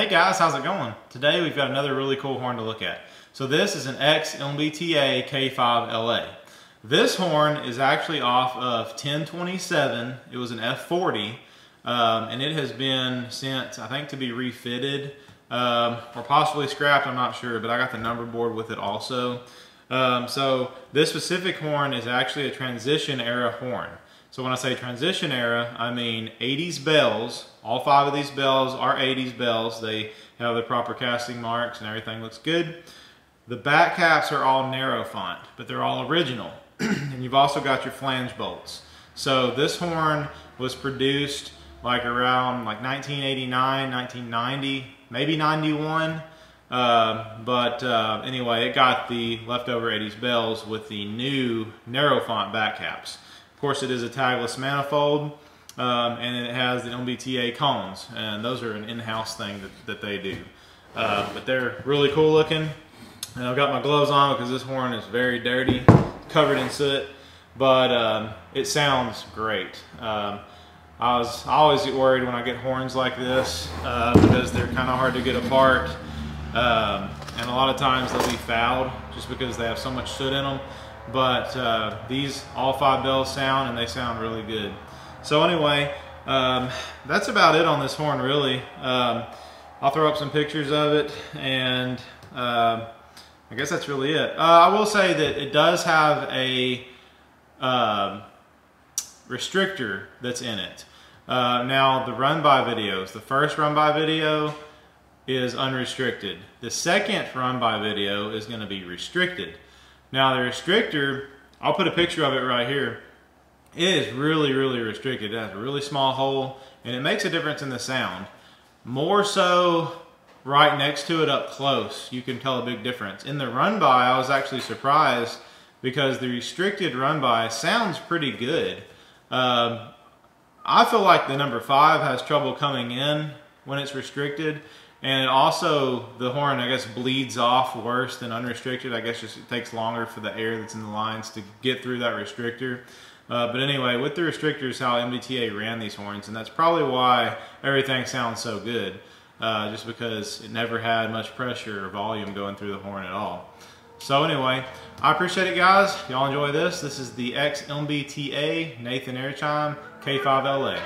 Hey guys, how's it going? Today we've got another really cool horn to look at. So this is an MBTA K5LA. This horn is actually off of 1027. It was an F40 and it has been sent, I think, to be refitted or possibly scrapped, I'm not sure, but I got the number board with it also. So this specific horn is actually a transition era horn. So when I say transition era, I mean 80s bells. All 5 of these bells are 80s bells. They have the proper casting marks and everything looks good. The back caps are all narrow font, but they're all original. And you've also got your flange bolts. So this horn was produced like around 1989, 1990, maybe 91. Anyway, it got the leftover 80s bells with the new narrow font back caps. Of course, it is a tagless manifold, and it has the MBTA cones, and those are an in-house thing that they do. But they're really cool looking. And I've got my gloves on because this horn is very dirty, covered in soot, but it sounds great. I always get worried when I get horns like this because they're kind of hard to get apart, and a lot of times they'll be fouled just because they have so much soot in them. But these all 5 bells sound, and they sound really good. So anyway, that's about it on this horn, really. I'll throw up some pictures of it, and I guess that's really it. I will say that it does have a restrictor that's in it. Now the Runby videos, the first Runby video is unrestricted. The second Runby video is going to be restricted. Now the restrictor, I'll put a picture of it right here. It is really, really restricted. It has a really small hole, and it makes a difference in the sound. More so right next to it up close, you can tell a big difference. In the Runby, I was actually surprised because the restricted Runby sounds pretty good. I feel like the number 5 has trouble coming in when it's restricted. And it also, the horn, I guess, bleeds off worse than unrestricted. I guess just it takes longer for the air that's in the lines to get through that restrictor. But anyway, with the restrictor is how MBTA ran these horns, and that's probably why everything sounds so good. Just because it never had much pressure or volume going through the horn at all. So anyway, I appreciate it, guys. Y'all enjoy this. This is the MBTA Nathan Airchime K5LA.